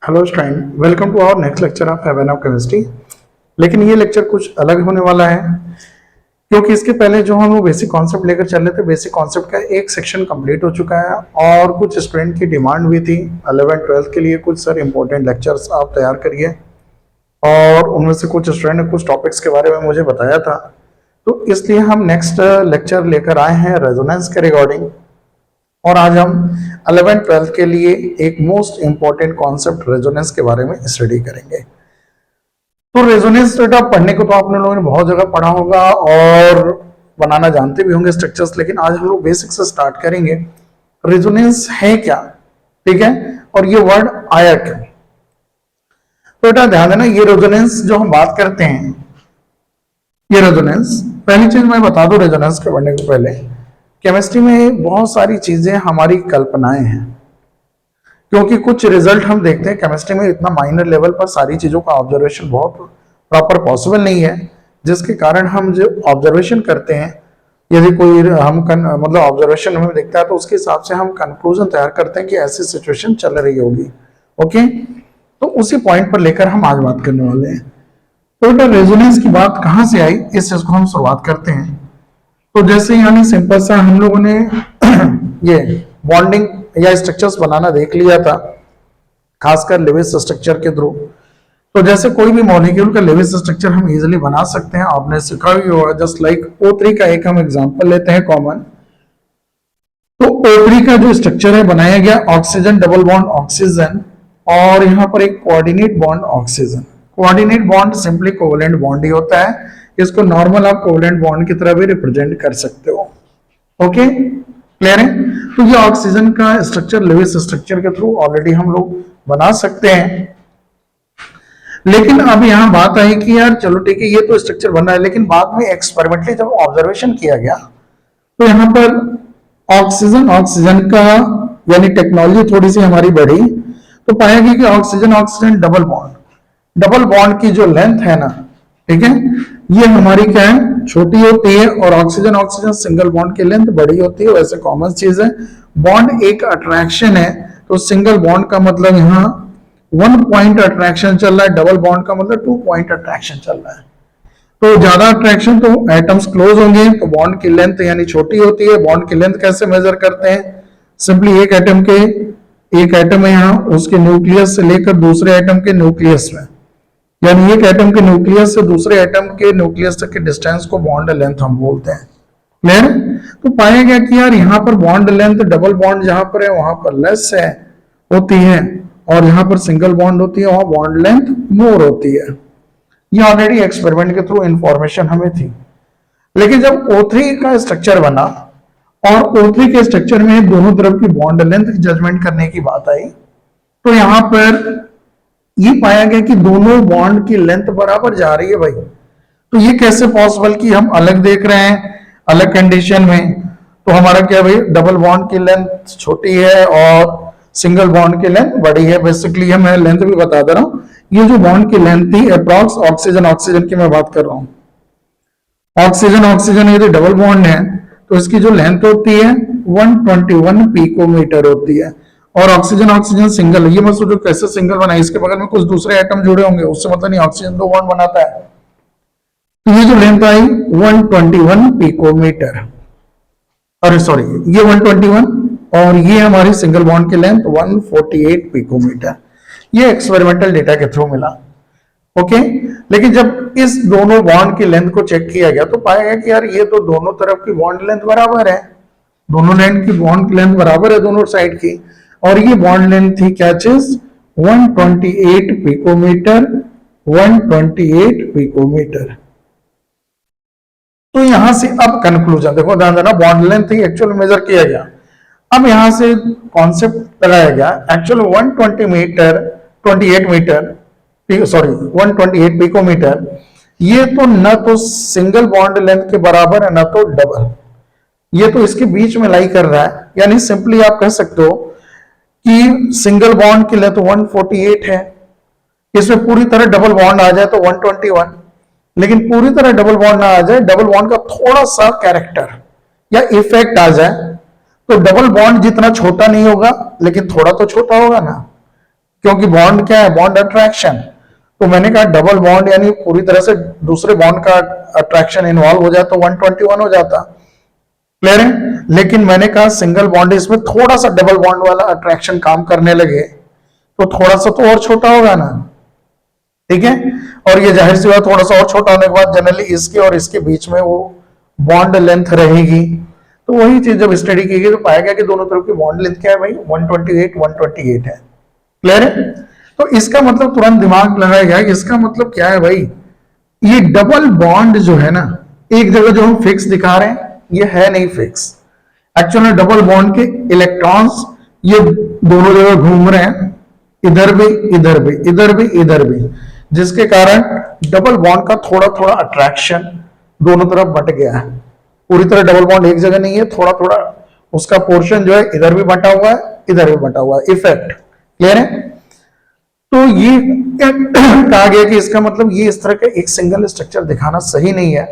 Hello student, welcome to our next lecture of heaven of chemistry. लेकिन ये lecture कुछ अलग होने वाला है क्योंकि इसके पहले जो हम लोग बेसिक कॉन्सेप्ट लेकर चल रहे थे, बेसिक कॉन्सेप्ट का एक सेक्शन कंप्लीट हो चुका है और कुछ स्टूडेंट की डिमांड भी थी 11th-12th के लिए कुछ सर इंपॉर्टेंट लेक्चर्स आप तैयार करिए, और उनमें से कुछ स्टूडेंट ने कुछ टॉपिक्स के बारे में मुझे बताया था। तो इसलिए हम नेक्स्ट लेक्चर लेकर आए हैं रेजोनेंस के रिगार्डिंग, और आज हम 11th-12th के लिए एक मोस्ट इंपॉर्टेंट कॉन्सेप्ट रेजोनेंस के बारे में स्टडी करेंगे। तो रेजोनेंस डेटा पढ़ने को तो आपने लोगों ने बहुत जगह पढ़ा होगा और बनाना जानते भी होंगे स्ट्रक्चर्स, लेकिन आज हम लोग बेसिक से स्टार्ट करेंगे। रेजोनेंस है क्या, ठीक है, और ये वर्ड आया क्यों। तो बेटा ध्यान देना, ये रेजोनेंस जो हम बात करते हैं, ये रेजोनेंस, पहली चीज मैं बता दूं रेजोनेंस के पढ़ने को पहले, केमिस्ट्री में बहुत सारी चीजें हमारी कल्पनाएं हैं, क्योंकि कुछ रिजल्ट हम देखते हैं केमिस्ट्री में इतना माइनर लेवल पर सारी चीजों का ऑब्जर्वेशन बहुत प्रॉपर पॉसिबल नहीं है, जिसके कारण हम जो ऑब्जर्वेशन करते हैं, यदि कोई हम मतलब ऑब्जर्वेशन हमें दिखता है तो उसके हिसाब से हम कंक्लूजन तैयार करते हैं कि ऐसी सिचुएशन चल रही होगी। ओके, तो उसी पॉइंट पर लेकर हम आज बात करने वाले हैं। तो बेटा रेजोनेंस की बात कहां से आई, इस चीज को हम शुरुआत करते हैं। तो जैसे यानी सिंपल सा हम लोगों ने ये बॉन्डिंग या स्ट्रक्चर्स बनाना देख लिया था, खासकर लेविस स्ट्रक्चर के थ्रू। तो जैसे कोई भी मॉलिक्यूल का लेविस स्ट्रक्चर हम इजीली बना सकते हैं, आपने सीखा भी होगा। जस्ट लाइक O3 का एक हम एग्जांपल लेते हैं कॉमन। तो O3 का जो स्ट्रक्चर है बनाया गया ऑक्सीजन डबल बॉन्ड ऑक्सीजन, और यहाँ पर एक coordinate bond oxygen. Coordinate bond simply covalent bond ही होता है, इसको नॉर्मल आप कोवेलेंट बॉन्ड की तरह भी रिप्रेजेंट कर सकते हो। ओके, क्लियर है। तो ये ऑक्सीजन का स्ट्रक्चर लेविस स्ट्रक्चर के थ्रू ऑलरेडी हम लोग बना सकते हैं। लेकिन अब यहां बात आई कि यार चलो ठीक है, ये तो स्ट्रक्चर बन रहा है, लेकिन बाद में एक्सपेरिमेंटली जब ऑब्जर्वेशन किया गया तो यहाँ पर ऑक्सीजन का यानी टेक्नोलॉजी थोड़ी सी हमारी बढ़ी, तो पाया गया कि ऑक्सीजन डबल बॉन्ड की जो लेंथ है ना, ठीक है, ये हमारी क्या है, छोटी होती है, और ऑक्सीजन सिंगल बॉन्ड की लेंथ बड़ी होती है। वैसे कॉमन चीज है, बॉन्ड एक अट्रैक्शन है, तो सिंगल बॉन्ड का मतलब यहाँ 1 पॉइंट अट्रैक्शन चल रहा है, डबल बॉन्ड का मतलब 2 पॉइंट अट्रैक्शन चल रहा है। तो ज्यादा अट्रैक्शन तो एटम्स क्लोज होंगे, तो बॉन्ड की लेंथ यानी छोटी होती है। बॉन्ड की लेंथ कैसे मेजर करते हैं, सिंपली एक एटम है यहाँ, उसके न्यूक्लियस से लेकर दूसरे एटम के न्यूक्लियस में, यानी एक एटम के न्यूक्लियस से दूसरे एटम के न्यूक्लियस तक के डिस्टेंस को बॉन्ड लेंथ हम बोलते हैं। क्लियर। तो पाया गया कि यार यहाँ पर बॉन्ड लेंथ डबल बॉन्ड जहां पर है वहां पर लेस है होती है, और यहाँ पर सिंगल बॉन्ड होती है वहां बॉन्ड लेंथ मोर होती है। ये ऑलरेडी एक्सपेरिमेंट के थ्रू इंफॉर्मेशन हमें थी। लेकिन जब O3 का स्ट्रक्चर बना और O3 के स्ट्रक्चर में दोनों तरफ की बॉन्ड लेंथ जजमेंट करने की बात आई, तो यहां पर ये पाया गया कि दोनों बॉन्ड की लेंथ बराबर जा रही है भाई। तो ये कैसे पॉसिबल कि हम अलग देख रहे हैं अलग कंडीशन में। तो हमारा क्या भाई, डबल बॉन्ड की लेंथ छोटी है और सिंगल बॉन्ड की लेंथ बड़ी है। बेसिकली मैं लेंथ भी बता दे रहा हूं, ये जो बॉन्ड की लेंथ थी अप्रॉक्स ऑक्सीजन की मैं बात कर रहा हूं। ऑक्सीजन यदि डबल बॉन्ड है तो इसकी जो लेंथ होती है 121 पिकोमीटर होती है, और ऑक्सीजन सिंगल है। ये मत सोचो कैसे सिंगल बना है, इसके बगल में कुछ दूसरे एटम जुड़े होंगे, उससे मतलब नहीं, ऑक्सीजन 2 बॉन्ड बनाता है। तो ये जो लेंथ आई 121 पिकोमीटर, अरे सॉरी ये 121, और ये हमारी सिंगल बॉन्ड की लेंथ 148 पिकोमीटर। ये एक्सपेरिमेंटल डेटा के थ्रू मिला। ओके, लेकिन जब इस दोनों बॉन्ड की लेंथ को चेक किया गया तो पाया गया कि यार ये तो दोनों तरफ की बॉन्ड लेंथ बराबर है, दोनों लेंथ की बॉन्ड लेंथ बराबर है दोनों साइड की, और ये बॉन्ड लेंथ थी क्या चीज, 128 पिकोमीटर, 128 पिकोमीटर। तो यहां से अब कंक्लूजन देखो, ध्यान देना, बॉन्ड लेंथ ही एक्चुअल मेजर किया गया। अब यहां से कॉन्सेप्ट लगाया गया, एक्चुअल 128 पिकोमीटर, ये तो न तो सिंगल बॉन्ड लेंथ के बराबर है न तो डबल, ये तो इसके बीच में लाई कर रहा है। यानी सिंपली आप कह सकते हो कि सिंगल बॉन्ड की लेंथ 148 है, इसमें पूरी तरह डबल बॉन्ड आ जाए तो 121, लेकिन पूरी तरह डबल बॉन्ड ना आ जाए, डबल बॉन्ड का थोड़ा सा कैरेक्टर या इफेक्ट आ जाए, तो डबल बॉन्ड जितना छोटा नहीं होगा लेकिन थोड़ा तो छोटा होगा ना। क्योंकि बॉन्ड क्या है, बॉन्ड अट्रैक्शन। तो मैंने कहा डबल बॉन्ड यानी पूरी तरह से दूसरे बॉन्ड का अट्रैक्शन इन्वॉल्व हो जाए तो 121 हो जाता, क्लियर है। लेकिन मैंने कहा सिंगल बॉन्ड, इसमें थोड़ा सा डबल बॉन्ड वाला अट्रैक्शन काम करने लगे तो थोड़ा सा तो और छोटा होगा ना, ठीक है। और ये जाहिर सी बात, थोड़ा सा और छोटा होने के बाद जनरली इसके और इसके बीच में वो बॉन्ड लेंथ रहेगी। तो वही चीज जब स्टडी की गई तो पाया गया कि दोनों तरफ की बॉन्ड लेंथ क्या है भाई, 128 है, क्लियर है। तो इसका मतलब तुरंत दिमाग लगाया गया, इसका मतलब क्या है भाई, ये डबल बॉन्ड जो है ना, एक जगह जो हम फिक्स दिखा रहे हैं ये है नहीं फिक्स। एक्चुअली डबल बॉन्ड के इलेक्ट्रॉन्स ये दोनों जगह घूम रहे हैं, इधर भी इधर भी इधर भी इधर भी, जिसके कारण डबल बॉन्ड का थोड़ा थोड़ा अट्रैक्शन दोनों तरफ बट गया है। पूरी तरह डबल बॉन्ड एक जगह नहीं है, थोड़ा थोड़ा उसका पोर्शन जो है इधर भी बंटा हुआ है इधर भी बंटा हुआ है, इफेक्ट, क्लियर है। तो ये कहा गया कि इसका मतलब ये इस तरह का एक सिंगल स्ट्रक्चर दिखाना सही नहीं है।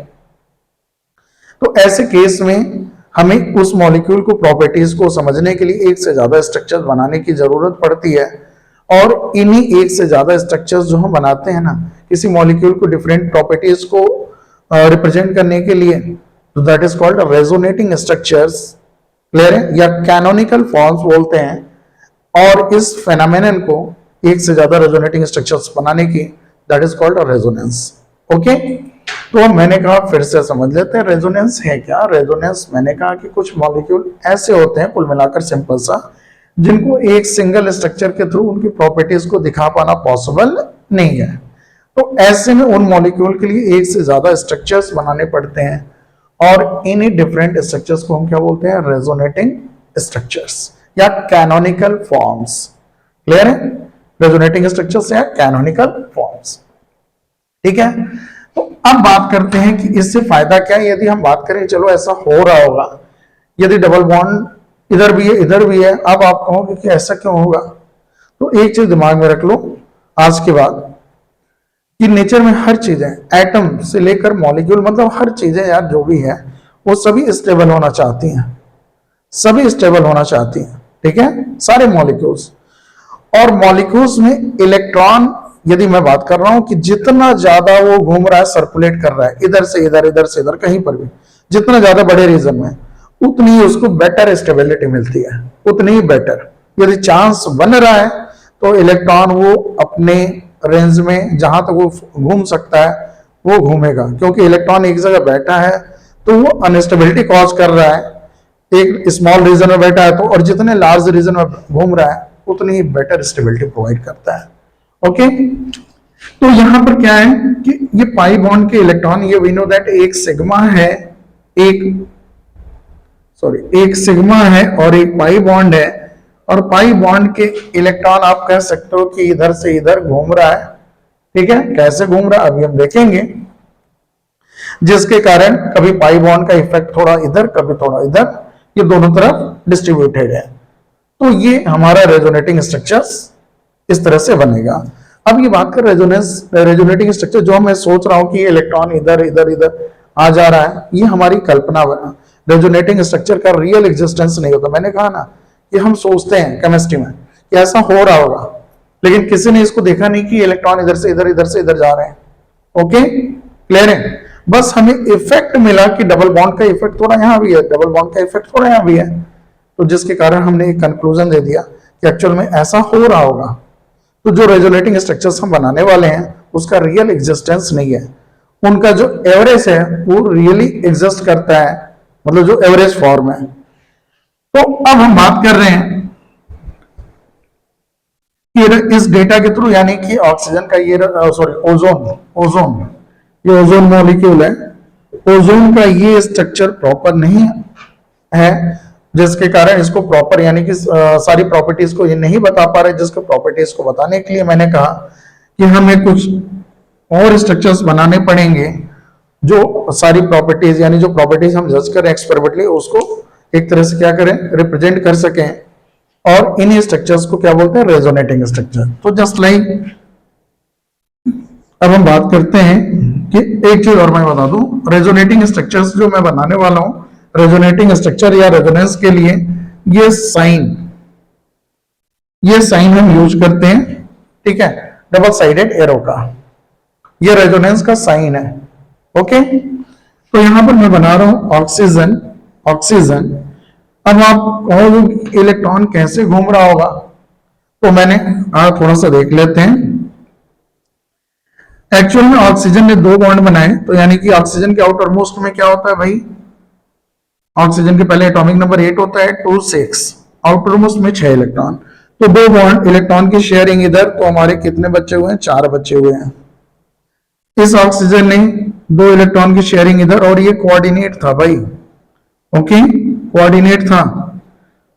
तो ऐसे केस में हमें उस मॉलिक्यूल को प्रॉपर्टीज को समझने के लिए एक से ज्यादा स्ट्रक्चर बनाने की जरूरत पड़ती है। और इन्हीं एक से ज्यादा स्ट्रक्चर्स जो हम बनाते हैं ना किसी मॉलिक्यूल को डिफरेंट प्रॉपर्टीज को रिप्रेजेंट करने के लिए, तो that is called resonating structures, clear है, या कैनोनिकल फॉर्म्स बोलते हैं। और इस फेनोमेनन को एक से ज्यादा रेजोनेटिंग स्ट्रक्चर्स बनाने की, that is called resonance. Okay, तो मैंने कहा फिर से समझ लेते हैं रेजोनेंस है क्या। रेजोनेंस मैंने कहा कि कुछ मॉलिक्यूल ऐसे होते हैं कुल मिलाकर सिंपल सा, जिनको एक सिंगल स्ट्रक्चर के थ्रू उनकी प्रॉपर्टीज को दिखा पाना पॉसिबल नहीं है। तो ऐसे में उन मॉलिक्यूल के लिए एक से ज्यादा स्ट्रक्चर्स बनाने पड़ते हैं, और इन्हीं डिफरेंट स्ट्रक्चर्स को हम क्या बोलते हैं, रेजोनेटिंग स्ट्रक्चर्स या कैनोनिकल फॉर्म्स, क्लियर है। रेजोनेटिंग स्ट्रक्चर्स या कैनोनिकल फॉर्म्स, ठीक है। तो अब बात करते हैं कि इससे फायदा क्या है। यदि हम बात करें, चलो ऐसा हो रहा होगा, यदि डबल बॉन्ड इधर भी है इधर भी है, अब आप कहोगे कि ऐसा क्यों होगा, तो एक चीज दिमाग में रख लो आज के बाद कि नेचर में हर चीजें, एटम से लेकर मॉलिक्यूल, मतलब हर चीजें यार जो भी है वो सभी स्टेबल होना चाहती हैं, सभी स्टेबल होना चाहती हैं, ठीक है, सारे मॉलिक्यूल्स। और मॉलिक्यूल्स में इलेक्ट्रॉन, यदि मैं बात कर रहा हूं कि जितना ज्यादा वो घूम रहा है, सर्कुलेट कर रहा है इधर से इधर इधर से इधर, कहीं पर भी जितना ज्यादा बड़े रीजन में, उतनी ही उसको बेटर स्टेबिलिटी मिलती है, उतनी ही बेटर। यदि चांस बन रहा है तो इलेक्ट्रॉन वो अपने रेंज में जहां तक वो घूम सकता है वो घूमेगा, क्योंकि इलेक्ट्रॉन एक जगह बैठा है तो वो अनस्टेबिलिटी कॉज कर रहा है, एक स्मॉल रीजन में बैठा है तो, और जितने लार्ज रीजन में घूम रहा है उतनी ही बेटर स्टेबिलिटी प्रोवाइड करता है। ओके, तो यहां पर क्या है कि ये पाई बॉन्ड के इलेक्ट्रॉन, ये वी नो दैट एक सिग्मा है, एक सिग्मा है और एक पाई बॉन्ड है। और पाई बॉन्ड के इलेक्ट्रॉन आप कह सकते हो कि इधर से इधर घूम रहा है, ठीक है। कैसे घूम रहा है अभी हम देखेंगे, जिसके कारण कभी पाई बॉन्ड का इफेक्ट थोड़ा इधर कभी थोड़ा इधर, ये दोनों तरफ डिस्ट्रीब्यूटेड है। तो ये हमारा रेजोनेटिंग स्ट्रक्चर्स इस तरह से बनेगा। अब ये बात कर रेजोनेटिंग स्ट्रक्चर, जो मैं सोच रहा हूं कि इलेक्ट्रॉन इधर इधर इधर आ जा रहा है, ये हमारी कल्पना बना। रेजोनेटिंग स्ट्रक्चर का रियल एग्जिस्टेंस नहीं होता। मैंने कहा ना कि हम सोचते हैं केमिस्ट्री में कि ऐसा हो रहा होगा, लेकिन किसी ने इसको देखा नहीं कि इलेक्ट्रॉन इधर से इधर इधर से इधर जा रहे हैं। ओके, क्लियर है। बस हमें इफेक्ट मिला कि डबल बॉन्ड का इफेक्ट थोड़ा यहां भी है, डबल बॉन्ड का इफेक्ट थोड़ा यहां भी है, तो जिसके कारण हमने एक कंक्लूजन दे दिया कि एक्चुअल में ऐसा हो रहा होगा। तो जो रेजोनेटिंग स्ट्रक्चर्स हम बनाने वाले हैं उसका रियल एग्जिस्टेंस नहीं है, उनका जो एवरेज है वो रियली एग्जिस्ट करता है, मतलब जो एवरेज फॉर्म है। तो अब हम बात कर रहे हैं कि इस डेटा के थ्रू, यानी कि ऑक्सीजन का ये ओजोन ये ओजोन मॉलिक्यूल है, ओजोन का ये स्ट्रक्चर प्रॉपर नहीं है, जिसके कारण इसको प्रॉपर यानी कि सारी प्रॉपर्टीज को ये नहीं बता पा रहे, जिसको प्रॉपर्टीज को बताने के लिए मैंने कहा कि हमें कुछ और स्ट्रक्चर्स बनाने पड़ेंगे जो सारी प्रॉपर्टीज, यानी जो प्रॉपर्टीज हम जज करें एक्सपेरिमेंटली, उसको एक तरह से क्या करें, रिप्रेजेंट कर सकें। और इन स्ट्रक्चर्स को क्या बोलते हैं, रेजोनेटिंग स्ट्रक्चर। तो जस्ट लाइक अब हम बात करते हैं कि एक चीज और मैं बता दूं, रेजोनेटिंग स्ट्रक्चर्स जो मैं बनाने वाला हूं, रेजोनेटिंग स्ट्रक्चर या रेजोनेंस के लिए ये साइन हम यूज करते हैं। ठीक है, डबल साइडेड एरो का, ये रेजोनेंस का साइन है। ओके, तो यहां पर मैं बना रहा हूं ऑक्सीजन, ऑक्सीजन। अब आप कहोगे इलेक्ट्रॉन कैसे घूम रहा होगा, तो मैंने थोड़ा सा देख लेते हैं। एक्चुअल में ऑक्सीजन ने 2 बॉन्ड बनाए, तो यानी कि ऑक्सीजन के आउटर मोस्ट में क्या होता है भाई, ऑक्सीजन के पहले एटॉमिक नंबर 8 होता है, 2 6, आउटर मोस्ट में 6 इलेक्ट्रॉन, तो 2 बॉन्ड इलेक्ट्रॉन की शेयरिंग इधर, तो हमारे कितने बचे हुए हैं, 4 बचे हुए हैं। इस ऑक्सीजन ने 2 इलेक्ट्रॉन की शेयरिंग इधर, और ये कोऑर्डिनेट था भाई, ओके कोऑर्डिनेट था,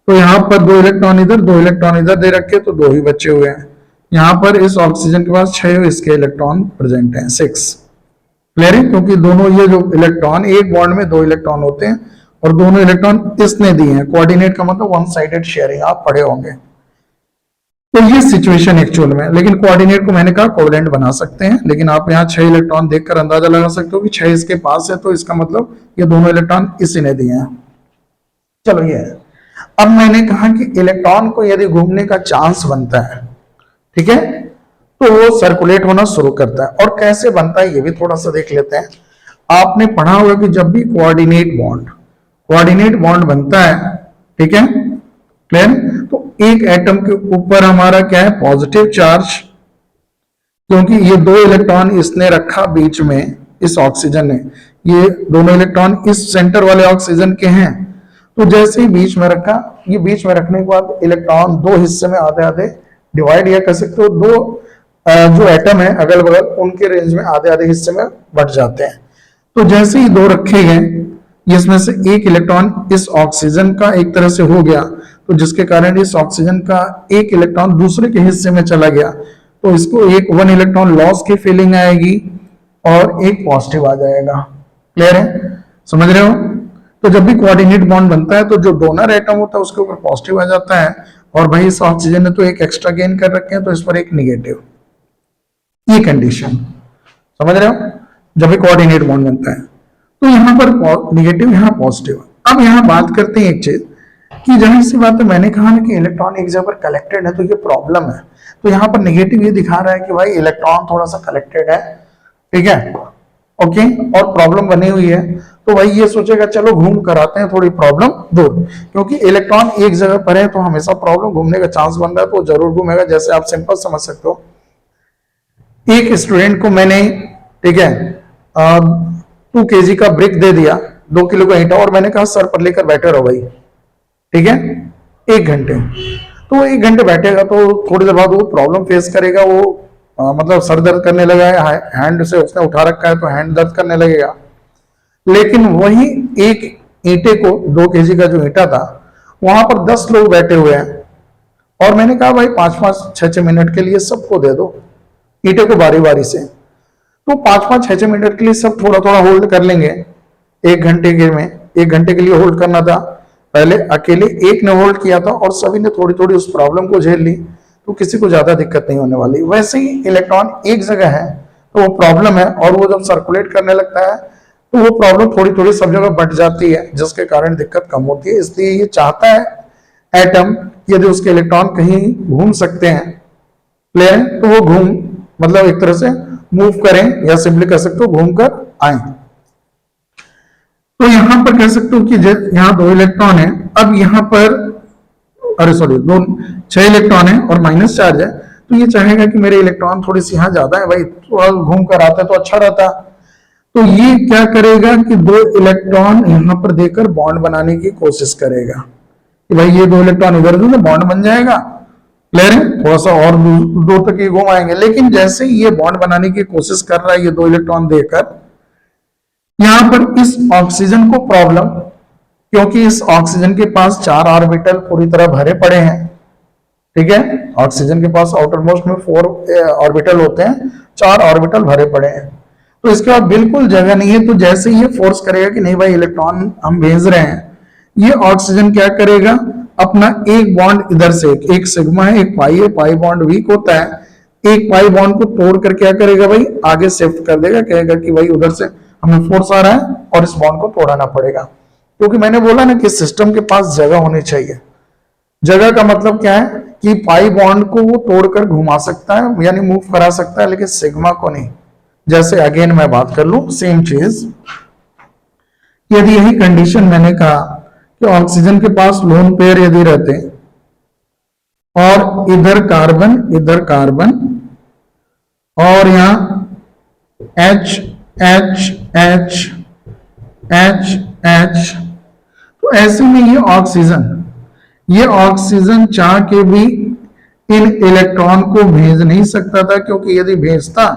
तो यहां पर 2 इलेक्ट्रॉन इधर 2 इलेक्ट्रॉन इधर दे रखे, तो 2 ही बचे हुए हैं। यहां पर इस ऑक्सीजन के पास 6 इसके इलेक्ट्रॉन प्रेजेंट हैं, 6। क्लियर है, क्योंकि दोनों ये जो इलेक्ट्रॉन, एक बॉन्ड में 2 इलेक्ट्रॉन होते हैं और दोनों इलेक्ट्रॉन इसने दिए हैं। कोऑर्डिनेट का मतलब वन साइडेड शेयरिंग, आप पढ़े होंगे। तो ये सिचुएशन एक्चुअल में, लेकिन कोऑर्डिनेट को मैंने कहा कोवेलेंट बना सकते हैं, लेकिन आप यहाँ 6 इलेक्ट्रॉन देखकर अंदाजा लगा सकते हो कि 6 इसके पास है, तो इसका मतलब ये दोनों इलेक्ट्रॉन इसी ने दिए हैं। चलो ये है। अब मैंने कहा कि इलेक्ट्रॉन को यदि घूमने का चांस बनता है, ठीक है, तो वो सर्कुलेट होना शुरू करता है। और कैसे बनता है ये भी थोड़ा सा देख लेते हैं। आपने पढ़ा होगा कि जब भी कोऑर्डिनेट बॉन्ड बनता है, ठीक है, क्लियर, तो एक एटम के ऊपर हमारा क्या है, पॉजिटिव चार्ज, क्योंकि ये 2 इलेक्ट्रॉन इसने रखा बीच में, इस ऑक्सीजन ने, ये दोनों इलेक्ट्रॉन इस सेंटर वाले ऑक्सीजन के हैं, तो जैसे ही बीच में रखा, ये बीच में रखने के बाद इलेक्ट्रॉन 2 हिस्से में आधे आधे डिवाइड, या कह सकते हो 2 जो एटम है अगल बगल, उनके रेंज में आधे आधे हिस्से में बढ़ जाते हैं। तो जैसे ही 2 रखे गए, इसमें से एक इलेक्ट्रॉन इस ऑक्सीजन का एक तरह से हो गया, तो जिसके कारण इस ऑक्सीजन का एक इलेक्ट्रॉन दूसरे के हिस्से में चला गया, तो इसको एक 1 इलेक्ट्रॉन लॉस की फीलिंग आएगी और एक पॉजिटिव आ जाएगा। क्लियर है, समझ रहे हो। तो जब भी कोऑर्डिनेट बॉन्ड बनता है, तो जो डोनर एटम होता है उसके ऊपर पॉजिटिव आ जाता है, और भाई इस ऑक्सीजन ने तो एक एक्स्ट्रा गेन कर रखे हैं, तो इस पर एक निगेटिव। ये कंडीशन समझ रहे हो, जब भी कोऑर्डिनेट बॉन्ड बनता है, तो यहां पर निगेटिव, यहां पॉजिटिव। अब यहां बात करते हैं एक चीज कि जाहिर सी बात है, मैंने कहा ना कि इलेक्ट्रॉन एक जगह पर कलेक्टेड है, तो ये प्रॉब्लम है। तो यहाँ पर नेगेटिव ये दिखा रहा है कि भाई इलेक्ट्रॉन थोड़ा सा कलेक्टेड है, ठीक है, ओके, और प्रॉब्लम बनी हुई है। तो भाई ये सोचेगा चलो घूम कर आते हैं, थोड़ी प्रॉब्लम दूर, क्योंकि इलेक्ट्रॉन एक जगह पर है तो हमेशा प्रॉब्लम घूमने का चांस बन रहा है, तो जरूर घूमेगा। जैसे आप सिंपल समझ सकते हो, एक स्टूडेंट को मैंने, ठीक है, 2 kg का ब्रिक दे दिया, 2 किलो का ईंटा, और मैंने कहा सर पर लेकर बैठे रहो भाई, ठीक है, 1 घंटे। तो 1 घंटे बैठेगा तो थोड़ी देर बाद वो प्रॉब्लम फेस करेगा, वो मतलब सर दर्द करने लगा है, हैंड से उसने उठा रखा है तो हैंड दर्द करने लगेगा। लेकिन वही एक ईंटे को, 2 kg का जो ईंटा था, वहां पर 10 लोग बैठे हुए हैं, और मैंने कहा भाई 5-5 6-6 मिनट के लिए सबको दे दो ईंटे को बारी बारी से। तो 5-5 6-6 मिनट के लिए सब थोड़ा थोड़ा होल्ड कर लेंगे। 1 घंटे के में 1 घंटे के लिए होल्ड करना था, पहले अकेले एक ने होल्ड किया था और सभी ने थोड़ी थोड़ी उस प्रॉब्लम को झेल ली, तो किसी को ज्यादा दिक्कत नहीं होने वाली। वैसे ही इलेक्ट्रॉन एक जगह है तो वो प्रॉब्लम है, और वो जब सर्कुलेट करने लगता है तो वो प्रॉब्लम थोड़ी थोड़ी सब जगह बढ़ जाती है, जिसके कारण दिक्कत कम होती है। इसलिए ये चाहता है एटम, यदि उसके इलेक्ट्रॉन कहीं घूम सकते हैं, क्लियर, तो वो घूम, मतलब एक तरह से मूव करें, या सिंपली कह सकते हो घूम कर आए। तो यहां पर कह सकते हो कि यहाँ 2 इलेक्ट्रॉन है, अब यहाँ पर, अरे सॉरी, 6 इलेक्ट्रॉन है और माइनस चार्ज है, तो ये चाहेगा कि मेरे इलेक्ट्रॉन थोड़ी सी यहाँ ज्यादा है भाई, थोड़ा घूम कर आता तो अच्छा रहता। तो ये क्या करेगा कि 2 इलेक्ट्रॉन यहां पर देकर बॉन्ड बनाने की कोशिश करेगा कि भाई ये 2 इलेक्ट्रॉन इधर दो, बॉन्ड बन जाएगा, क्लियर है, थोड़ा सा और दूर तक ये घुमाएंगे। लेकिन जैसे ही ये बॉन्ड बनाने की कोशिश कर रहा है ये 2 इलेक्ट्रॉन देकर, यहां पर इस ऑक्सीजन को प्रॉब्लम, क्योंकि इस ऑक्सीजन के पास 4 ऑर्बिटल पूरी तरह भरे पड़े हैं, ठीक है, ऑक्सीजन के पास आउटर मोस्ट में 4 ऑर्बिटल होते हैं, 4 ऑर्बिटल भरे पड़े हैं, तो इसके बाद बिल्कुल जगह नहीं है। तो जैसे ही ये फोर्स करेगा कि नहीं भाई इलेक्ट्रॉन हम भेज रहे हैं, ये ऑक्सीजन क्या करेगा, अपना एक बॉन्ड इधर से, एक सिग्मा है एक पाई है, पाई बॉन्ड वीक होता है, एक पाई बॉन्ड को तोड़ कर क्या करेगा भाई आगे शिफ्ट कर देगा, कहेगा कि भाई उधर से हमें फोर्स आ रहा है और इस बॉन्ड को तोड़ना पड़ेगा। क्योंकि मैंने बोला ना कि सिस्टम के पास जगह होनी चाहिए। जगह का मतलब क्या है कि पाई बॉन्ड को वो तोड़कर घुमा सकता है यानी मूव करा सकता है, लेकिन सिग्मा को नहीं। जैसे अगेन मैं बात कर लूं सेम चीज, यदि यही कंडीशन मैंने कहा कि ऑक्सीजन के पास लोन पेयर यदि रहते और इधर कार्बन और यहां H H H H H, तो ऐसे में ये ऑक्सीजन चाह के भी इन इलेक्ट्रॉन को भेज नहीं सकता था, क्योंकि यदि भेजता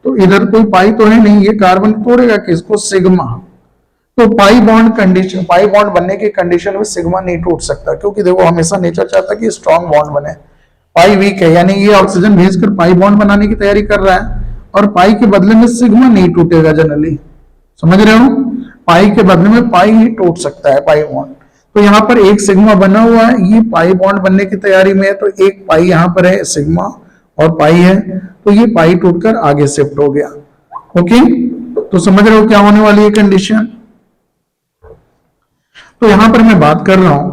तो इधर कोई पाई तो है नहीं, ये कार्बन तोड़ेगा किसको, सिग्मा। तो पाई बॉन्ड बनने की कंडीशन में सिग्मा नहीं टूट सकता, क्योंकि देखो हमेशा नेचर चाहता है कि स्ट्रॉन्ग बॉन्ड बने। पाई वीक है, यानी ये ऑक्सीजन भेजकर पाई बॉन्ड बनाने की तैयारी कर रहा है, और पाई के बदले में सिग्मा नहीं टूटेगा जनरली, समझ रहे हो? पाई के बदले में पाई ही टूट सकता है, पाई बॉन्ड। तो यहाँ पर एक सिग्मा बना हुआ है, ये पाई बॉन्ड बनने की तैयारी में है, तो एक पाई यहाँ पर है, सिग्मा और पाई है, तो ये पाई टूटकर आगे शिफ्ट हो गया। ओके, तो समझ रहे हो क्या होने वाली है कंडीशन? तो यहां पर मैं बात कर रहा हूं,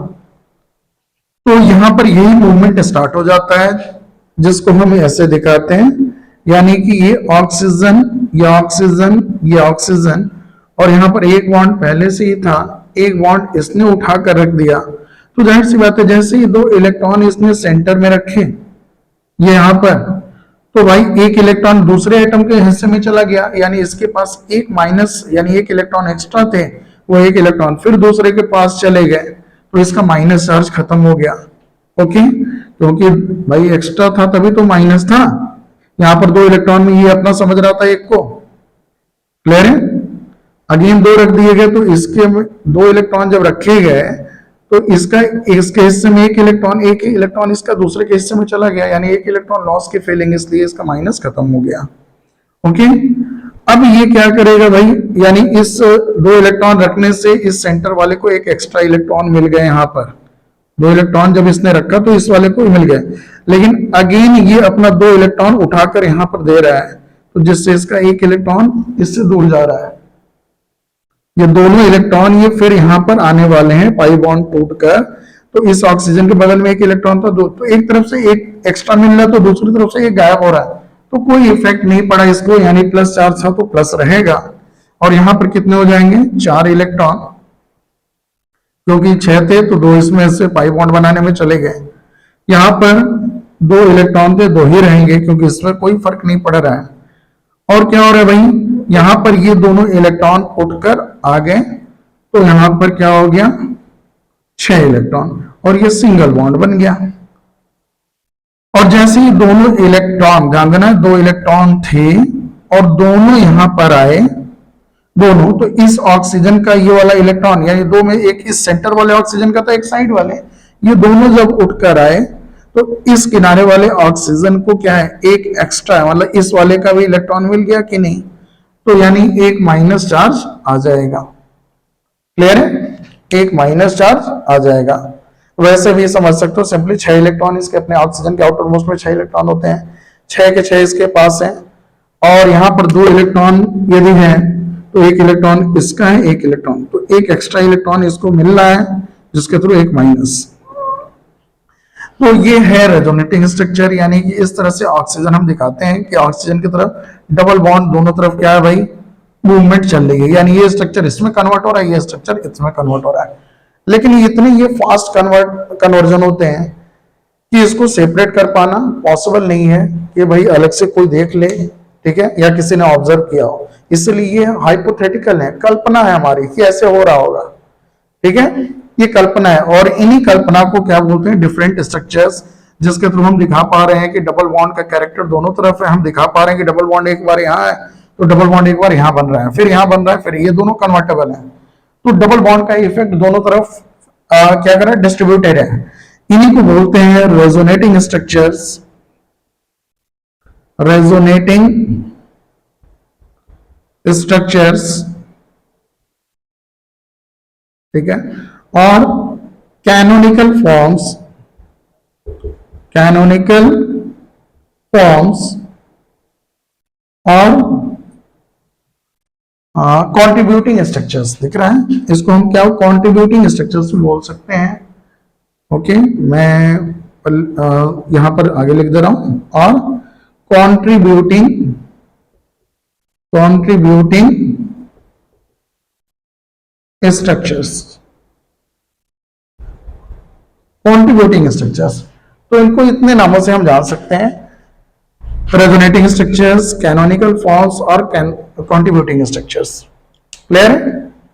तो यहां पर यही मूवमेंट स्टार्ट हो जाता है, जिसको हम ऐसे दिखाते हैं, यानी कि ये ऑक्सीजन, ये ऑक्सीजन, और यहां पर एक बॉन्ड पहले से ही था, एक बॉन्ड इसने उठा कर रख दिया। तो जाहिर सी बात है, जैसे ही 2 इलेक्ट्रॉन इसने सेंटर में रखे, ये यहां पर, तो भाई एक इलेक्ट्रॉन दूसरे एटम के हिस्से में चला गया, यानी इसके पास एक माइनस, यानी एक इलेक्ट्रॉन एक्स्ट्रा थे, वो एक इलेक्ट्रॉन फिर दूसरे के पास चले गए, तो इसका माइनस चार्ज खत्म हो गया। ओके, क्योंकि भाई एक्स्ट्रा था तभी तो माइनस था। यहां पर 2 इलेक्ट्रॉन में ये अपना समझ रहा था एक को, क्लियर है? अगेन 2 रख दिए गए, तो इसके 2 इलेक्ट्रॉन जब रखे गए, तो इसके हिस्से में एक इलेक्ट्रॉन इसका दूसरे के हिस्से में चला गया, यानी एक इलेक्ट्रॉन लॉस की फीलिंग, इसलिए इसका माइनस खत्म हो गया। ओके, अब ये क्या करेगा भाई, यानी इस 2 इलेक्ट्रॉन रखने से इस सेंटर वाले को एक एक्स्ट्रा इलेक्ट्रॉन मिल गए। यहां पर 2 इलेक्ट्रॉन जब इसने रखा तो इस वाले को मिल गए, लेकिन अगेन ये अपना 2 इलेक्ट्रॉन उठाकर यहां पर दे रहा है, तो जिससे इसका एक इलेक्ट्रॉन इससे दूर जा रहा है। ये दोनों इलेक्ट्रॉन ये फिर यहां पर आने वाले हैं पाई बॉन्ड टूटकर, तो इस ऑक्सीजन के बगल में एक इलेक्ट्रॉन था, 2, तो एक तरफ से एक एक्स्ट्रा मिल रहा है, तो दूसरी तरफ से एक गायब हो रहा है, तो कोई इफेक्ट नहीं पड़ा इसको, यानी प्लस चार्ज था तो प्लस रहेगा। और यहां पर कितने हो जाएंगे, 4 इलेक्ट्रॉन, क्योंकि 6 थे तो 2 इसमें से पाई बॉन्ड बनाने में चले गए। यहां पर 2 इलेक्ट्रॉन थे, 2 ही रहेंगे, क्योंकि इसमें कोई फर्क नहीं पड़ रहा है। और क्या हो रहा है भाई, यहां पर ये दोनों इलेक्ट्रॉन उठकर आ गए, तो यहां पर क्या हो गया, 6 इलेक्ट्रॉन, और ये सिंगल बॉन्ड बन गया। और जैसे ही दोनों इलेक्ट्रॉन, ध्यान देना 2 इलेक्ट्रॉन थे और दोनों यहां पर आए, दोनों, तो इस ऑक्सीजन का ये वाला इलेक्ट्रॉन, यानी 2 में एक इस सेंटर वाले ऑक्सीजन का था, एक साइड वाले, ये दोनों जब उठकर आए, तो इस किनारे वाले ऑक्सीजन को क्या है, एक एक्स्ट्रा है, मतलब इस वाले का भी इलेक्ट्रॉन मिल गया कि नहीं, तो यानी एक माइनस चार्ज आ जाएगा। क्लियर है, एक माइनस चार्ज आ जाएगा। वैसे भी समझ सकते हो सिंपली, 6 इलेक्ट्रॉन इसके अपने ऑक्सीजन के आउटर मोस्ट में 6 इलेक्ट्रॉन होते हैं, 6 के 6 इसके पास हैं, और यहां पर 2 इलेक्ट्रॉन यदि हैं, तो एक इलेक्ट्रॉन इसका है, एक इलेक्ट्रॉन, तो एक एक्स्ट्रा इलेक्ट्रॉन इसको मिल रहा है, जिसके थ्रू एक माइनस। तो ये है रेजोनेटिंग स्ट्रक्चर, यानी कि इस तरह से ऑक्सीजन हम दिखाते हैं कि ऑक्सीजन की तरफ डबल बॉन्ड, दोनों तरफ क्या है भाई, मूवमेंट चल रही है, यानी ये स्ट्रक्चर इसमें कन्वर्ट हो रहा है, ये स्ट्रक्चर इसमें कन्वर्ट हो रहा है। लेकिन इतने ये फास्ट कन्वर्जन होते हैं कि इसको सेपरेट कर पाना पॉसिबल नहीं है, कि भाई अलग से कोई देख ले, ठीक है, या किसी ने ऑब्जर्व किया हो, इसलिए ये हाइपोथेटिकल है, कल्पना है हमारी कि ऐसे हो रहा होगा, ठीक है, ये कल्पना है। और इन्हीं कल्पना को क्या बोलते हैं, डिफरेंट स्ट्रक्चर्स, जिसके थ्रू हम दिखा पा रहे हैं कि डबल बॉन्ड का कैरेक्टर दोनों तरफ है। हम दिखा पा रहे हैं कि डबल बॉन्ड एक बार यहाँ है, तो डबल बॉन्ड एक बार यहाँ बन रहा है, फिर यहाँ बन रहा है, फिर ये दोनों कन्वर्टेबल है, तो डबल बॉन्ड का इफेक्ट दोनों तरफ क्या कर रहा है, डिस्ट्रीब्यूटेड है। इन्हीं को बोलते हैं रेजोनेटिंग स्ट्रक्चर्स, रेजोनेटिंग स्ट्रक्चर्स, ठीक है। और कैनोनिकल फॉर्म्स और कंट्रीब्यूटिंग स्ट्रक्चर्स दिख रहा है, इसको हम क्या कंट्रीब्यूटिंग स्ट्रक्चर्स बोल सकते हैं। ओके, मैं यहां पर आगे लिख दे रहा हूं, और कॉन्ट्रीब्यूटिंग स्ट्रक्चर्स, कॉन्ट्रीब्यूटिंग स्ट्रक्चर्स। तो इनको इतने नामों से हम जान सकते हैं, रेजोनेटिंग स्ट्रक्चर्स, कैनोनिकल फॉर्म्स और कॉन्ट्रीब्यूटिंग स्ट्रक्चर्स। क्लियर है?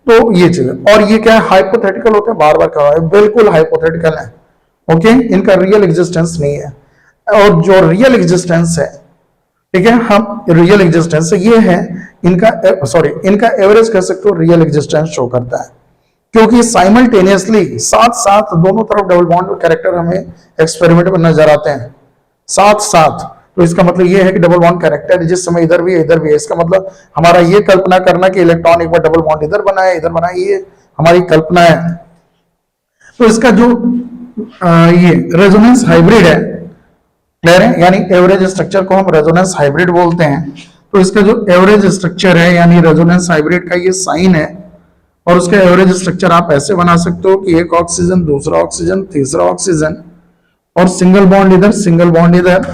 तो ये चीज, और ये क्या है, हाइपोथेटिकल होते हैं, बार बार कहा है, बिल्कुल हाइपोथेटिकल है। ओके, इनका रियल एग्जिस्टेंस नहीं है। और जो रियल एग्जिस्टेंस है, ठीक है, हम रियल एग्जिस्टेंस ये है इनका, इनका एवरेज कह सकते हो रियल एग्जिस्टेंस शो करता है, क्योंकि साइमल्टेनियसली साथ साथ दोनों तरफ डबल बॉन्ड कैरेक्टर हमें एक्सपेरिमेंट में नजर आते हैं साथ साथ। तो इसका मतलब ये है कि डबल बॉन्ड कैरेक्टर जिस समय इधर भी है इधर भी है, इसका मतलब हमारा ये कल्पना करना कि इलेक्ट्रॉन एक बार डबल बॉन्ड इधर बनाए इधर बनाए, ये हमारी कल्पना है। तो इसका जो ये रेजोनेंस हाइब्रिड है, क्लियर है, यानी एवरेज स्ट्रक्चर को हम रेजोनेंस हाइब्रिड बोलते हैं। तो इसका जो एवरेज स्ट्रक्चर है यानी रेजोनेंस हाइब्रिड का ये साइन है, और उसका एवरेज स्ट्रक्चर आप ऐसे बना सकते हो कि एक ऑक्सीजन, दूसरा ऑक्सीजन, तीसरा ऑक्सीजन, और सिंगल बॉन्ड इधर, सिंगल बॉन्ड इधर,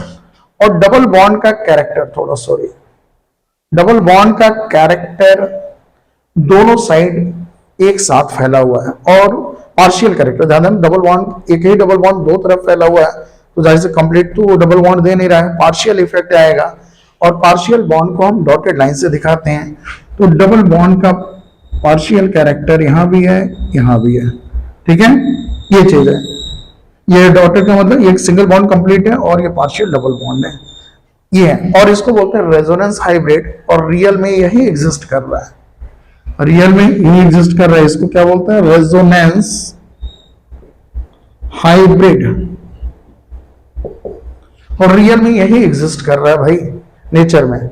और डबल बॉन्ड का कैरेक्टर डबल बॉन्ड का कैरेक्टर दोनों साइड एक साथ फैला हुआ है, और पार्शियल कैरेक्टर, ध्यान देना, डबल बॉन्ड एक ही डबल बॉन्ड दो तरफ फैला हुआ है, तो जाहिर से कंप्लीट तो डबल बॉन्ड दे नहीं रहा है, पार्शियल इफेक्ट आएगा। और पार्शियल बॉन्ड को हम डॉटेड लाइन से दिखाते हैं। तो डबल बॉन्ड का पार्शियल कैरेक्टर यहां भी है, यहां भी है, ठीक है, ये चीज है। ये डॉटेड का मतलब ये एक सिंगल बॉन्ड कंप्लीट है और ये पार्शियल डबल बॉन्ड है, ये है। और इसको बोलते हैं रेजोनेंस हाइब्रिड, और रियल में यही एग्जिस्ट कर रहा है, रियल में यही एग्जिस्ट कर रहा है। इसको क्या बोलते हैं, रेजोनेंस हाइब्रिड, और रियल में यही एग्जिस्ट कर रहा है भाई नेचर में।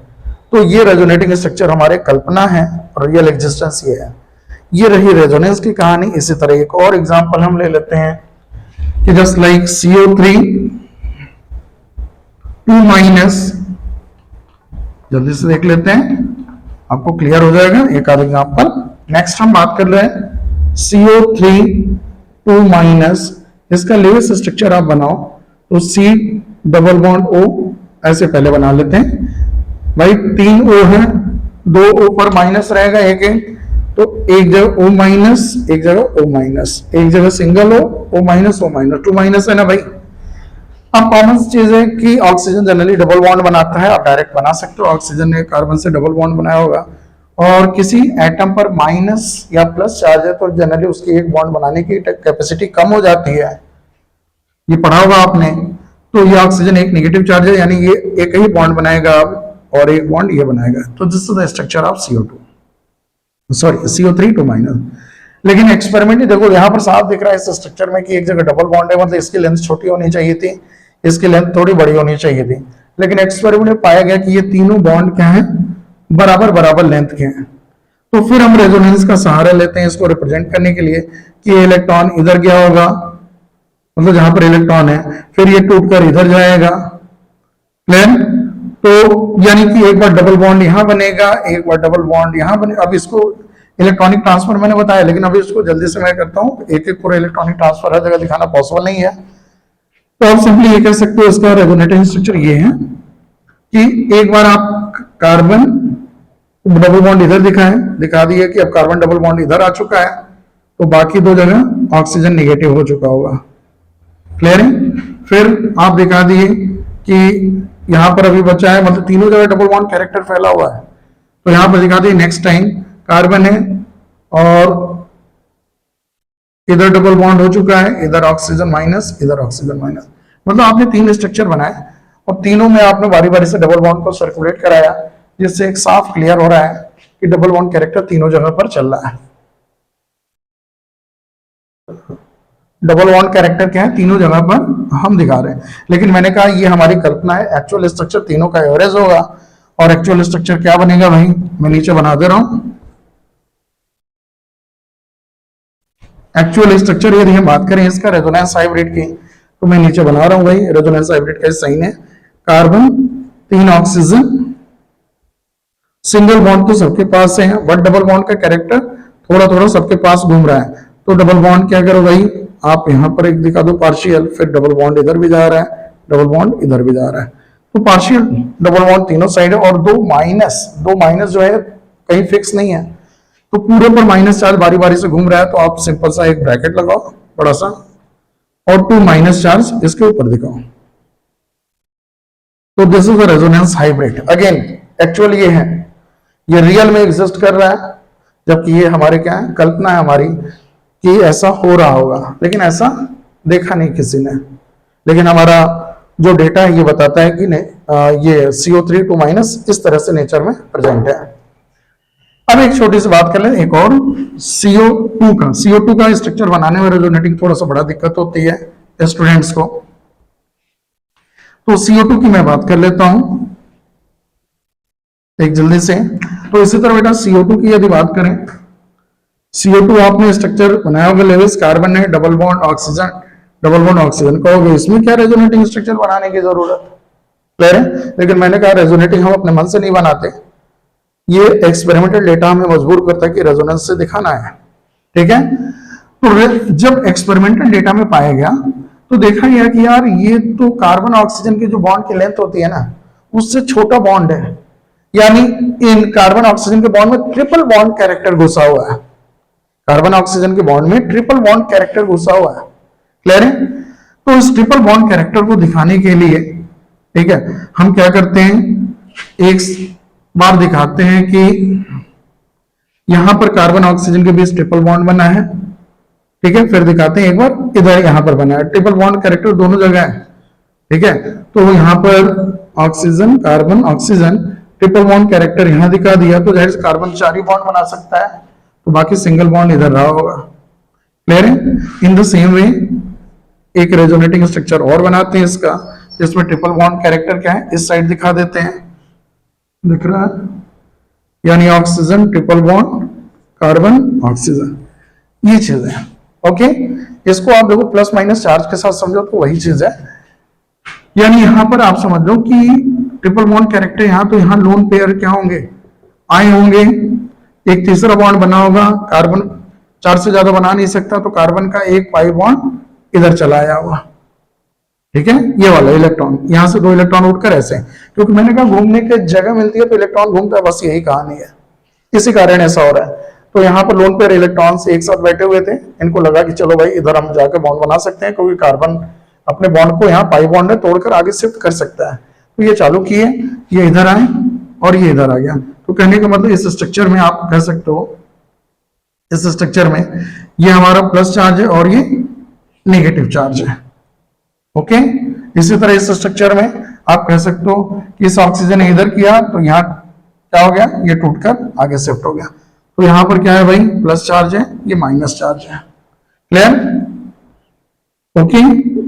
तो ये रेजोनेटिंग स्ट्रक्चर हमारे कल्पना है और रियल एग्जिस्टेंस ये है। ये रही रेजोनेंस की कहानी। इसी तरह एक और एग्जांपल हम ले लेते हैं कि जस्ट लाइक CO3 2-, जल्दी से देख लेते हैं, आपको क्लियर हो जाएगा एक आध एग्जांपल। नेक्स्ट हम बात कर रहे हैं CO3 2-, इसका लेविस स्ट्रक्चर आप बनाओ तो C डबल बॉन्ड O ऐसे पहले बना लेते हैं भाई। 3 O है, 2 O पर माइनस रहेगा एक एक, तो एक जगह O माइनस, एक जगह O माइनस, एक जगह सिंगल O माइनस, 2 है ना भाई। अब कॉमन चीज है कि ऑक्सीजन जनरली डबल बॉन्ड बनाता है, आप डायरेक्ट बना सकते हो, ऑक्सीजन ने कार्बन से डबल बॉन्ड बनाया होगा, और किसी एटम पर माइनस या प्लस चार्ज है तो जनरली उसकी एक बॉन्ड बनाने की कैपेसिटी कम हो जाती है, ये पढ़ा होगा आपने। तो ये ऑक्सीजन एक नेगेटिव चार्ज है, यानी ये एक ही बॉन्ड बनाएगा और एक बॉन्ड ये बनाएगा। तो this is the structure of CO3 2-। लेकिन एक्सपेरिमेंट देखो यहां पर साफ दिख रहा है इस स्ट्रक्चर में कि एक जगह डबल बॉन्ड है, मतलब इसकी लेंथ छोटी होनी चाहिए थी, इसकी लेंथ थोड़ी बड़ी होनी चाहिए थी। लेकिन एक्सपेरिमेंट में पाया गया कि ये तीनों बॉन्ड क्या है, बराबर बराबर लेंथ के हैं। तो फिर हम रेजोनेंस का सहारा लेते हैं इसको रिप्रेजेंट करने के लिए कि इलेक्ट्रॉन इधर गया होगा, मतलब जहां पर इलेक्ट्रॉन है, फिर ये टूटकर इधर जाएगा, क्लियर। तो यानी कि एक बार डबल बॉन्ड यहां बनेगा, एक बार डबल बॉन्ड यहां बनेगा। अब इसको इलेक्ट्रॉनिक ट्रांसफर मैंने बताया, लेकिन अभी इसको जल्दी से मैं करता हूं, एक एक पूरा इलेक्ट्रॉनिक ट्रांसफर हर जगह दिखाना पॉसिबल नहीं है। तो आप सिंपली ये कह सकते हो इसका रेजोनेटिंग स्ट्रक्चर ये है कि एक बार आप कार्बन डबल बॉन्ड इधर दिखा दिया कि अब कार्बन डबल बॉन्ड इधर आ चुका है, तो बाकी दो जगह ऑक्सीजन निगेटिव हो चुका होगा, क्लियर है। फिर आप दिखा दिए कि यहां पर अभी बचा है, मतलब तीनों जगह डबल बॉन्ड कैरेक्टर फैला हुआ है, तो यहां पर दिखा दिए नेक्स्ट टाइम कार्बन है और इधर डबल बॉन्ड हो चुका है, इधर ऑक्सीजन माइनस, इधर ऑक्सीजन माइनस। मतलब आपने 3 स्ट्रक्चर बनाए और तीनों में आपने बारी बारी से डबल बॉन्ड को सर्कुलेट कराया, जिससे एक साफ क्लियर हो रहा है कि डबल बॉन्ड कैरेक्टर तीनों जगह पर चल रहा है। डबल बॉन्ड कैरेक्टर क्या है, तीनों जगह पर हम दिखा रहे हैं। लेकिन मैंने कहा ये हमारी कल्पना है, एक्चुअल स्ट्रक्चर तीनों का एवरेज होगा। और एक्चुअल स्ट्रक्चर क्या बनेगा भाई, मैं नीचे बना दे रहा हूं। एक्चुअल स्ट्रक्चर यदि हम बात करें इसका रेजोनेंस हाइब्रिड की, तो मैं नीचे बना रहा हूं भाई। रेजोनेंस हाइब्रिड का साइन है कार्बन 3 ऑक्सीजन, सिंगल बॉन्ड तो सबके पास है, बट डबल बॉन्ड का कैरेक्टर थोड़ा थोड़ा सबके पास घूम रहा है। तो डबल बॉन्ड क्या करो भाई, आप यहाँ पर एक दिखा दो पार्शियल, फिर डबल बॉन्ड इधर भी जा रहा है, डबल बॉन्ड इधर भी जा रहा है, तो पार्शियल डबल बॉन्ड तीनों साइड है, और दो माइनस जो है कहीं फिक्स नहीं है, तो पूरे पर माइनस चार्ज बारी बारी से घूम रहा है, तो आप सिंपल सा एक ब्रैकेट लगाओ बड़ा सा, और 2 माइनस चार्ज इसके ऊपर दिखाओ। तो this is the resonance hybrid. Again actual ये है, ये रियल में एग्जिस्ट कर रहा है, जबकि ये हमारे क्या है, कल्पना है हमारी कि ऐसा हो रहा होगा, लेकिन ऐसा देखा नहीं किसी ने। लेकिन हमारा जो डेटा है ये बताता है कि ये CO3 2 माइनस इस तरह से नेचर में प्रेजेंट है। अब एक छोटी सी बात कर लें एक और, CO2 का स्ट्रक्चर बनाने में रेजोनेटिंग थोड़ा सा बड़ा दिक्कत होती है स्टूडेंट्स को, तो CO2 की मैं बात कर लेता हूं एक जल्दी से। तो इसी तरह बेटा CO2 की यदि बात करें, CO2 आपने स्ट्रक्चर बनाया होगा, लेविस कार्बन है, डबल बॉन्ड ऑक्सीजन कहोगे, इसमें क्या रेजोनेटिंग स्ट्रक्चर बनाने की जरूरत, क्लियर है। लेकिन मैंने कहा रेजोनेटिंग हम अपने मन से नहीं बनाते, ये एक्सपेरिमेंटल डेटा हमें मजबूर करता है कि रेजोनेंस से दिखाना है, ठीक है। तो जब एक्सपेरिमेंटल डेटा में पाया गया तो देखा गया कि यार ये तो कार्बन ऑक्सीजन की जो बॉन्ड की लेंथ होती है ना, उससे छोटा बॉन्ड है, यानी इन कार्बन ऑक्सीजन के बॉन्ड में ट्रिपल बॉन्ड कैरेक्टर घुसा हुआ है, कार्बन ऑक्सीजन के बॉन्ड में ट्रिपल बॉन्ड कैरेक्टर घुसा हुआ है, क्लियर है। तो इस ट्रिपल बॉन्ड कैरेक्टर को दिखाने के लिए, ठीक है, हम क्या करते हैं, एक बार दिखाते हैं कि यहां पर कार्बन ऑक्सीजन के बीच ट्रिपल बॉन्ड बना है, ठीक है, फिर दिखाते हैं एक बार इधर यहां पर बना है, ट्रिपल बॉन्ड कैरेक्टर दोनों जगह है, ठीक है। तो यहां पर oxygen carbon oxygen triple bond character यहां दिखा दिया, तो जाहिर से कार्बन 4 ही बॉन्ड बना सकता है, तो बाकी सिंगल बॉन्ड इधर रहा होगा, क्लियर है। इन द सेम वे एक रेजोनेटिंग स्ट्रक्चर और बनाते हैं इसका, जिसमें ट्रिपल बॉन्ड कैरेक्टर क्या है, इस साइड दिखा देते हैं, दिख रहा है, यानी oxygen triple bond carbon oxygen, ये चीज है, ओके। इसको आप देखो प्लस माइनस चार्ज के साथ समझो तो वही चीज है, यानी यहां पर आप समझ लो कि ट्रिपल बॉन्ड कैरेक्टर यहां, तो यहां लोन पेयर क्या होंगे, आए होंगे, एक तीसरा बॉन्ड बना होगा, कार्बन 4 से ज्यादा बना नहीं सकता, तो कार्बन का एक पाई बॉन्ड इधर चला आया होगा, ठीक है। ये वाला इलेक्ट्रॉन, यहां से 2 इलेक्ट्रॉन उठकर ऐसे, क्योंकि मैंने कहा घूमने की जगह मिलती है तो इलेक्ट्रॉन घूमता है, बस यही कहानी है, इसी कारण ऐसा हो रहा है। तो यहाँ पर लोन पेयर इलेक्ट्रॉन्स एक साथ बैठे हुए थे, इनको लगा कि चलो भाई इधर हम जाकर बॉन्ड बना सकते हैं, क्योंकि कार्बन अपने बॉन्ड को यहाँ पाई बॉन्ड में तोड़कर आगे शिफ्ट कर सकता है, तो ये चालू किए, ये इधर आए और ये इधर आ गया। तो कहने का मतलब इस स्ट्रक्चर में आप कह सकते हो, इस स्ट्रक्चर में ये हमारा प्लस चार्ज है और ये नेगेटिव चार्ज है, ओके। इसी तरह इस स्ट्रक्चर में आप कह सकते हो कि इस ऑक्सीजन ने इधर किया तो यहाँ क्या हो गया, ये टूटकर आगे शिफ्ट हो गया, तो यहां पर क्या है भाई, प्लस चार्ज है, ये माइनस चार्ज है, क्लियर, ओके।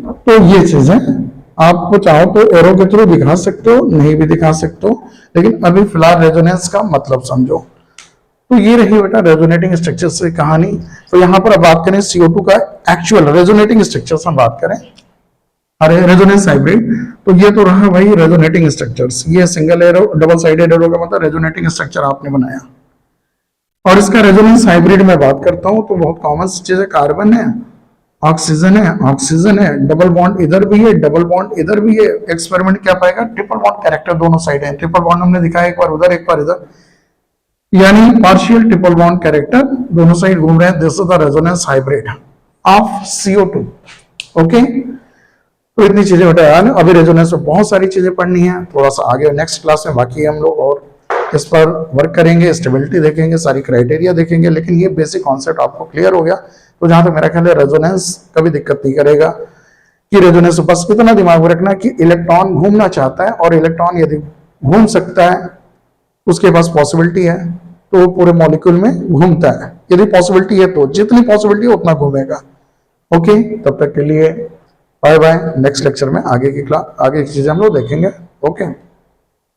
तो ये चीज है, आपको चाहो तो एरो के थ्रू दिखा सकते हो, नहीं भी दिखा सकते हो, लेकिन अभी फिलहाल रेजोनेंस का मतलब समझो। तो ये रही बेटा रेजोनेटिंग स्ट्रक्चर से कहानी। तो यहां पर अब बात करें CO2 का एक्चुअल रेजोनेटिंग स्ट्रक्चर से बात करें, अरे रेजोनेंस हाइब्रिड, तो ये तो रहा भाई रेजोनेटिंग स्ट्रक्चर्स, ये single arrow double sided arrow का मतलब रेजोनेटिंग स्ट्रक्चर आपने बनाया। और इसका रेजोनेंस हाइब्रिड में बात करता हूं तो बहुत कॉमन चीज है, कार्बन है, ऑक्सीजन है, डबल बॉन्ड इधर भी है, डबल बॉन्ड इधर भी है। एक्सपेरिमेंट क्या पाएगा, ट्रिपल बॉन्ड कैरेक्टर दोनों साइड है, ट्रिपल बॉन्ड हमने दिखाया एक बार उधर एक बार इधर, यानी पार्शियल ट्रिपल बॉन्ड कैरेक्टर दोनों साइड घूम रहे हैं। This is the resonance hybrid of CO2, okay. तो इतनी चीजें बताया ना, अभी रेजोनेंस में बहुत सारी चीजें पढ़नी है, थोड़ा सा आगे नेक्स्ट क्लास में बाकी हम लोग और इस पर वर्क करेंगे, स्टेबिलिटी देखेंगे, सारी क्राइटेरिया देखेंगे, लेकिन ये बेसिक कॉन्सेप्ट आपको क्लियर हो गया तो जहां तक मेरा ख्याल है रेजोनेंस कभी दिक्कत नहीं करेगा। कि रेजोनेंस बस इतना दिमाग में रखना कि इलेक्ट्रॉन घूमना चाहता है और इलेक्ट्रॉन यदि घूम सकता है, उसके पास पॉसिबिलिटी है तो पूरे मॉलिक्यूल में घूमता है, यदि पॉसिबिलिटी है तो, जितनी पॉसिबिलिटी है उतना घूमेगा, ओके। तब तक के लिए बाय बाय, नेक्स्ट लेक्चर में आगे की चीजें हम लोग देखेंगे, ओके।